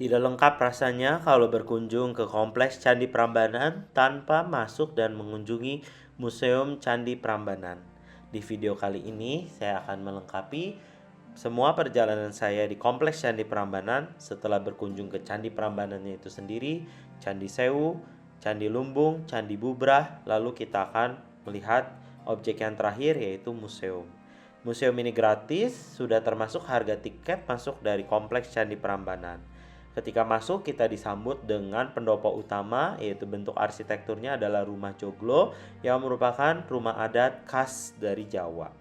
Tidak lengkap rasanya kalau berkunjung ke kompleks Candi Prambanan tanpa masuk dan mengunjungi Museum Candi Prambanan. Di video kali ini saya akan melengkapi semua perjalanan saya di kompleks Candi Prambanan setelah berkunjung ke Candi Prambanannya itu sendiri, Candi Sewu, Candi Lumbung, Candi Bubrah, lalu kita akan melihat objek yang terakhir yaitu museum. Museum ini gratis, sudah termasuk harga tiket masuk dari kompleks Candi Prambanan. Ketika masuk kita disambut dengan pendopo utama, yaitu bentuk arsitekturnya adalah rumah joglo yang merupakan rumah adat khas dari Jawa.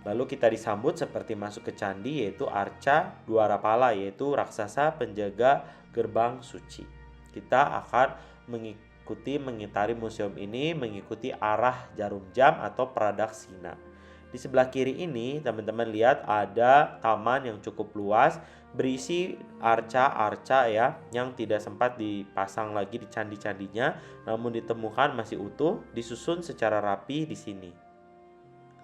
Lalu kita disambut seperti masuk ke candi, yaitu arca Dwarapala, yaitu raksasa penjaga gerbang suci. Kita akan mengitari museum ini mengikuti arah jarum jam atau pradaksina. Di sebelah kiri ini teman-teman lihat ada taman yang cukup luas berisi arca-arca ya yang tidak sempat dipasang lagi di candi-candinya, namun ditemukan masih utuh, disusun secara rapi di sini.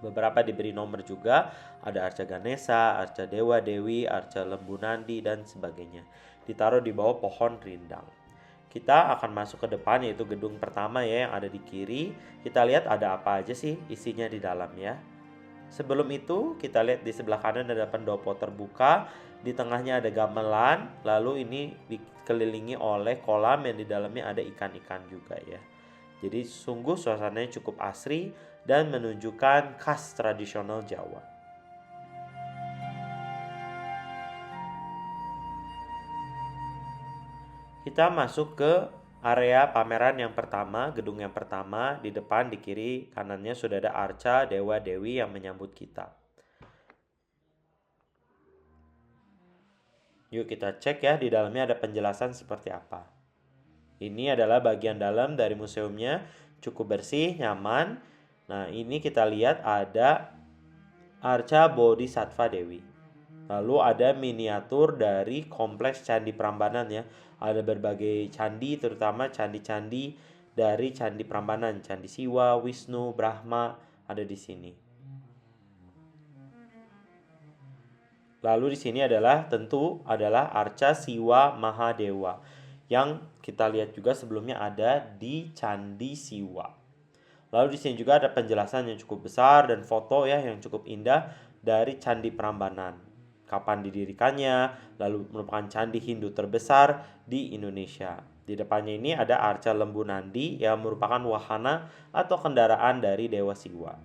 Beberapa diberi nomor juga, ada arca Ganesha, arca Dewa Dewi, arca Lembu Nandi dan sebagainya. Ditaruh di bawah pohon rindang. Kita akan masuk ke depan yaitu gedung pertama ya yang ada di kiri. Kita lihat ada apa aja sih isinya di dalam ya. Sebelum itu kita lihat di sebelah kanan ada pendopo terbuka, di tengahnya ada gamelan, lalu ini dikelilingi oleh kolam yang di dalamnya ada ikan-ikan juga ya. Jadi sungguh suasananya cukup asri dan menunjukkan khas tradisional Jawa. Kita masuk ke area pameran yang pertama, gedung yang pertama. Di depan, di kiri, kanannya sudah ada arca Dewa Dewi yang menyambut kita. Yuk kita cek ya, di dalamnya ada penjelasan seperti apa. Ini adalah bagian dalam dari museumnya, cukup bersih, nyaman. Nah ini kita lihat ada arca Bodhisattva Dewi. Lalu ada miniatur dari kompleks Candi Prambanan ya. Ada berbagai candi, terutama candi-candi dari Candi Prambanan. Candi Siwa, Wisnu, Brahma ada di sini. Lalu di sini tentu adalah arca Siwa Mahadewa yang kita lihat juga sebelumnya ada di Candi Siwa. Lalu di sini juga ada penjelasan yang cukup besar dan foto ya yang cukup indah dari Candi Prambanan. Kapan didirikannya, lalu merupakan candi Hindu terbesar di Indonesia. Di depannya ini ada arca Lembu Nandi yang merupakan wahana atau kendaraan dari Dewa Siwa.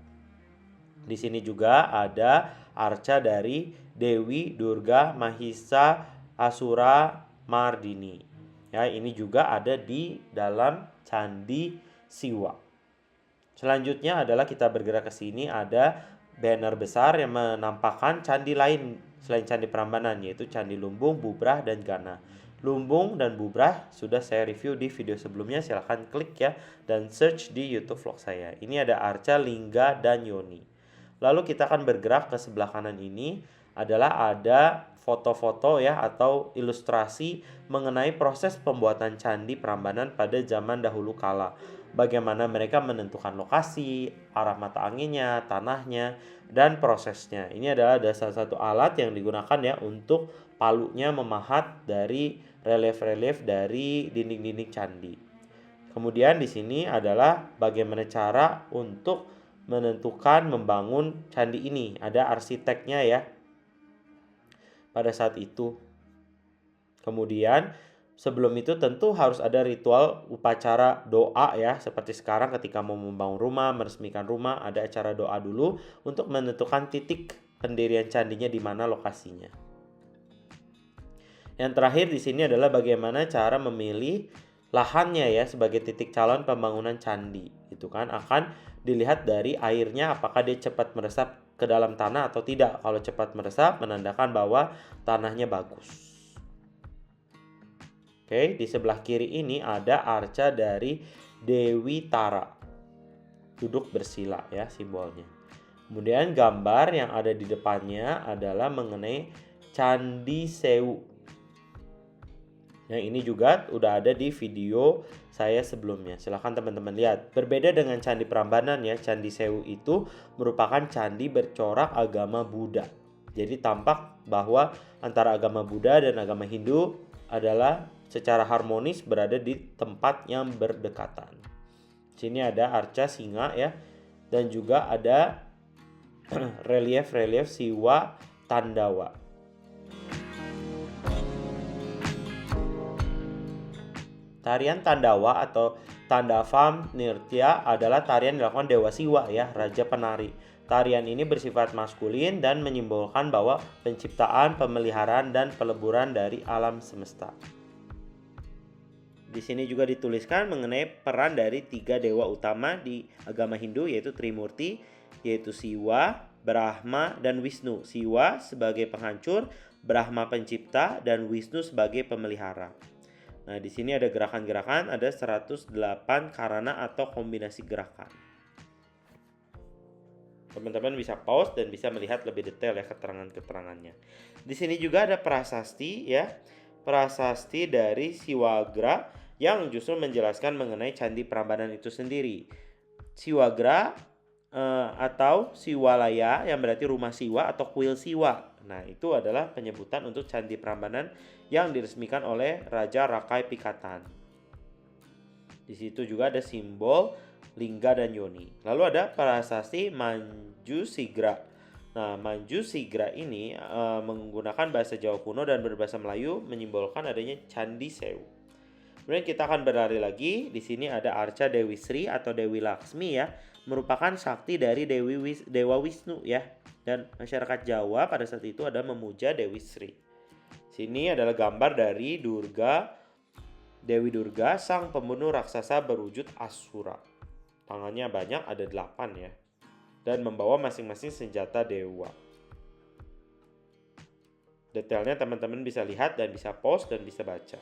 Di sini juga ada arca dari Dewi Durga Mahisa Asura Mardini. Ya, ini juga ada di dalam Candi Siwa. Selanjutnya adalah kita bergerak ke sini, ada banner besar yang menampakkan candi lain selain Candi Prambanan, yaitu Candi Lumbung, Bubrah, dan Gana. Lumbung dan Bubrah sudah saya review di video sebelumnya, silahkan klik ya dan search di YouTube vlog saya. Ini ada arca Lingga dan Yoni. Lalu kita akan bergerak ke sebelah kanan ini adalah ada foto-foto ya atau ilustrasi mengenai proses pembuatan Candi Prambanan pada zaman dahulu kala. Bagaimana mereka menentukan lokasi, arah mata anginnya, tanahnya, dan prosesnya. Ini adalah salah satu alat yang digunakan ya untuk palunya memahat dari relief-relief dari dinding-dinding candi. Kemudian di sini adalah bagaimana cara untuk menentukan membangun candi ini. Ada arsiteknya ya pada saat itu. Kemudian sebelum itu tentu harus ada ritual upacara doa ya. Seperti sekarang ketika mau membangun rumah, meresmikan rumah, ada acara doa dulu untuk menentukan titik pendirian candinya di mana lokasinya. Yang terakhir di sini adalah bagaimana cara memilih lahannya ya sebagai titik calon pembangunan candi. Itu kan akan dilihat dari airnya apakah dia cepat meresap ke dalam tanah atau tidak. Kalau cepat meresap menandakan bahwa tanahnya bagus. Oke, di sebelah kiri ini ada arca dari Dewi Tara. Duduk bersila ya simbolnya. Kemudian gambar yang ada di depannya adalah mengenai Candi Sewu. Yang ini juga udah ada di video saya sebelumnya. Silahkan teman-teman lihat. Berbeda dengan Candi Prambanan ya, Candi Sewu itu merupakan candi bercorak agama Buddha. Jadi tampak bahwa antara agama Buddha dan agama Hindu adalah secara harmonis berada di tempat yang berdekatan. Sini ada arca singa ya, dan juga ada relief Siwa Tandawa. Tarian Tandawa atau Tandavam Nirtya adalah tarian dilakukan Dewa Siwa ya, raja penari. Tarian ini bersifat maskulin dan menyimbolkan bahwa penciptaan, pemeliharaan, dan peleburan dari alam semesta. Di sini juga dituliskan mengenai peran dari 3 dewa utama di agama Hindu, yaitu Trimurti, yaitu Siwa, Brahma, dan Wisnu. Siwa sebagai penghancur, Brahma pencipta, dan Wisnu sebagai pemelihara. Nah, di sini ada gerakan-gerakan, ada 108 karana atau kombinasi gerakan. Teman-teman bisa pause dan bisa melihat lebih detail ya keterangan-keterangannya. Di sini juga ada prasasti ya. Prasasti dari Siwagra yang justru menjelaskan mengenai Candi Prambanan itu sendiri. Siwagra atau Siwalaya yang berarti rumah Siwa atau kuil Siwa. Nah, itu adalah penyebutan untuk Candi Prambanan yang diresmikan oleh Raja Rakai Pikatan. Di situ juga ada simbol lingga dan yoni. Lalu ada prasasti Manjusigra. Nah, Manjusigra ini menggunakan bahasa Jawa kuno dan berbahasa Melayu menyimbolkan adanya Candi Sewu. Kemudian kita akan berlari lagi. Di sini ada arca Dewi Sri atau Dewi Laksmi ya, merupakan sakti dari Dewa Wisnu ya. Dan masyarakat Jawa pada saat itu ada memuja Dewi Sri. Sini adalah gambar dari Dewi Durga, sang pembunuh raksasa berwujud Asura. Tangannya banyak, ada 8 ya. Dan membawa masing-masing senjata dewa. Detailnya teman-teman bisa lihat dan bisa pause dan bisa baca.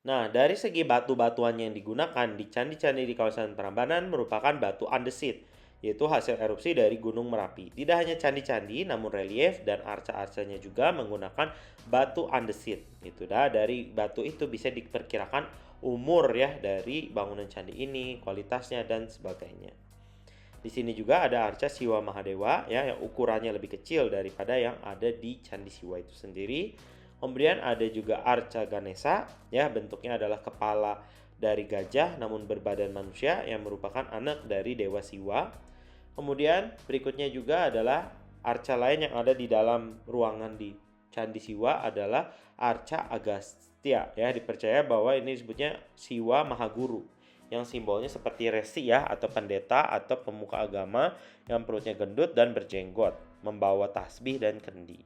Nah, dari segi batu-batuan yang digunakan di candi-candi di kawasan Prambanan merupakan batu andesit, yaitu hasil erupsi dari Gunung Merapi. Tidak hanya candi-candi, namun relief dan arca-arcanya juga menggunakan batu andesit. Itu dah, dari batu itu bisa diperkirakan umur ya dari bangunan candi ini, kualitasnya dan sebagainya. Di sini juga ada arca Siwa Mahadewa ya, yang ukurannya lebih kecil daripada yang ada di Candi Siwa itu sendiri. Kemudian ada juga arca Ganesha ya, bentuknya adalah kepala dari gajah namun berbadan manusia yang merupakan anak dari Dewa Siwa. Kemudian berikutnya juga adalah arca lain yang ada di dalam ruangan di Candi Siwa adalah arca Agastya ya, dipercaya bahwa ini disebutnya Siwa Mahaguru yang simbolnya seperti resi ya, atau pendeta atau pemuka agama yang perutnya gendut dan berjenggot, membawa tasbih dan kendi.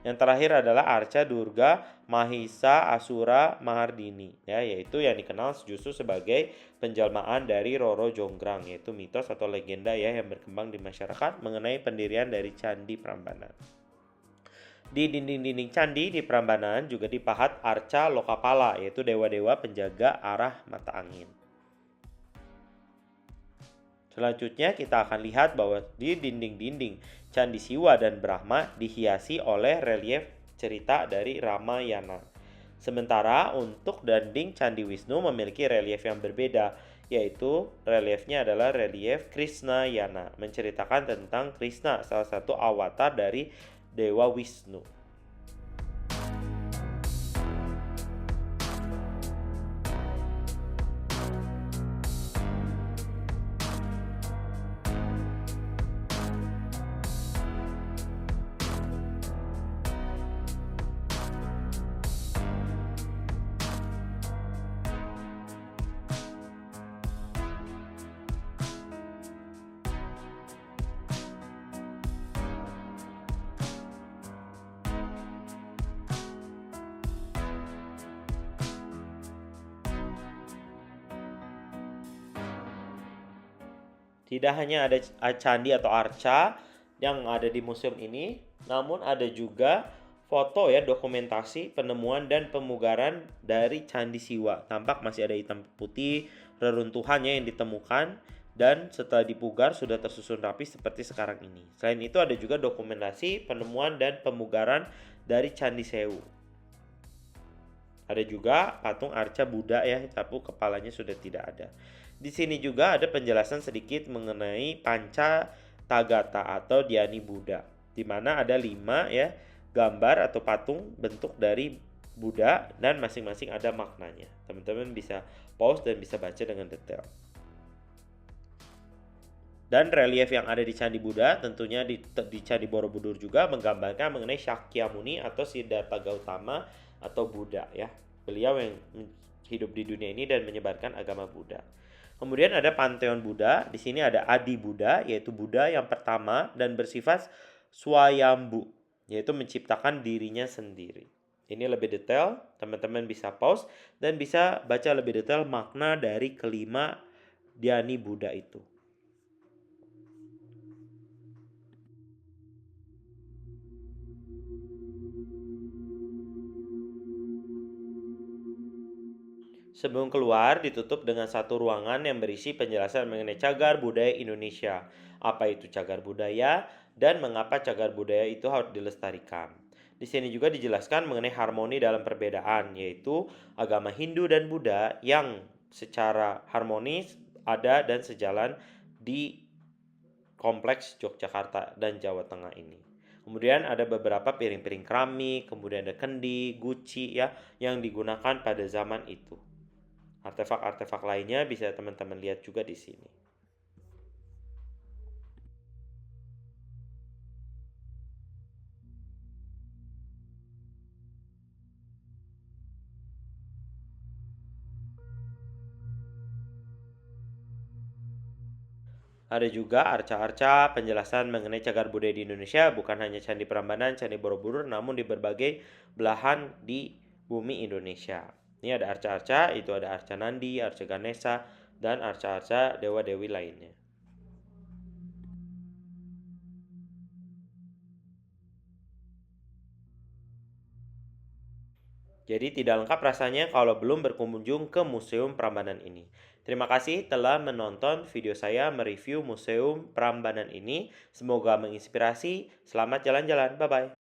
Yang terakhir adalah arca Durga Mahisa Asura Mahardini ya, yaitu yang dikenal justru sebagai penjelmaan dari Roro Jonggrang, yaitu mitos atau legenda ya yang berkembang di masyarakat mengenai pendirian dari Candi Prambanan. Di dinding-dinding candi di Prambanan juga dipahat arca Lokapala, yaitu dewa-dewa penjaga arah mata angin. Selanjutnya kita akan lihat bahwa di dinding-dinding Candi Siwa dan Brahma dihiasi oleh relief cerita dari Ramayana. Sementara untuk dinding Candi Wisnu memiliki relief yang berbeda, yaitu reliefnya adalah relief Krishnayana, menceritakan tentang Krishna, salah satu avatar dari Dewa Wisnu. Tidak hanya ada candi atau arca yang ada di museum ini, namun ada juga foto ya, dokumentasi penemuan dan pemugaran dari Candi Siwa. Tampak masih ada hitam putih reruntuhannya yang ditemukan dan setelah dipugar sudah tersusun rapi seperti sekarang ini. Selain itu ada juga dokumentasi penemuan dan pemugaran dari Candi Sewu. Ada juga patung arca Buddha ya, tapi kepalanya sudah tidak ada. Di sini juga ada penjelasan sedikit mengenai Panca Tagata atau Dhyani Buddha, di mana ada 5 ya gambar atau patung bentuk dari Buddha dan masing-masing ada maknanya. Teman-teman bisa pause dan bisa baca dengan detail. Dan relief yang ada di Candi Buddha tentunya di Candi Borobudur juga menggambarkan mengenai Shakyamuni atau Siddhartha Gautama atau Buddha ya. Beliau yang hidup di dunia ini dan menyebarkan agama Buddha. Kemudian ada Pantheon Buddha. Di sini ada Adi Buddha, yaitu Buddha yang pertama dan bersifat swayambhu, yaitu menciptakan dirinya sendiri. Ini lebih detail, teman-teman bisa pause dan bisa baca lebih detail makna dari kelima Dhyani Buddha itu. Sebelum keluar, ditutup dengan satu ruangan yang berisi penjelasan mengenai cagar budaya Indonesia. Apa itu cagar budaya dan mengapa cagar budaya itu harus dilestarikan. Di sini juga dijelaskan mengenai harmoni dalam perbedaan, yaitu agama Hindu dan Buddha yang secara harmonis ada dan sejalan di kompleks Yogyakarta dan Jawa Tengah ini. Kemudian ada beberapa piring-piring keramik, kemudian ada kendi, guci ya yang digunakan pada zaman itu. Artefak-artefak lainnya bisa teman-teman lihat juga di sini. Ada juga arca-arca penjelasan mengenai cagar budaya di Indonesia, bukan hanya Candi Prambanan, Candi Borobudur, namun di berbagai belahan di bumi Indonesia. Ini ada arca-arca, itu ada arca Nandi, arca Ganesha, dan arca-arca dewa-dewi lainnya. Jadi tidak lengkap rasanya kalau belum berkunjung ke Museum Prambanan ini. Terima kasih telah menonton video saya mereview Museum Prambanan ini. Semoga menginspirasi. Selamat jalan-jalan. Bye-bye.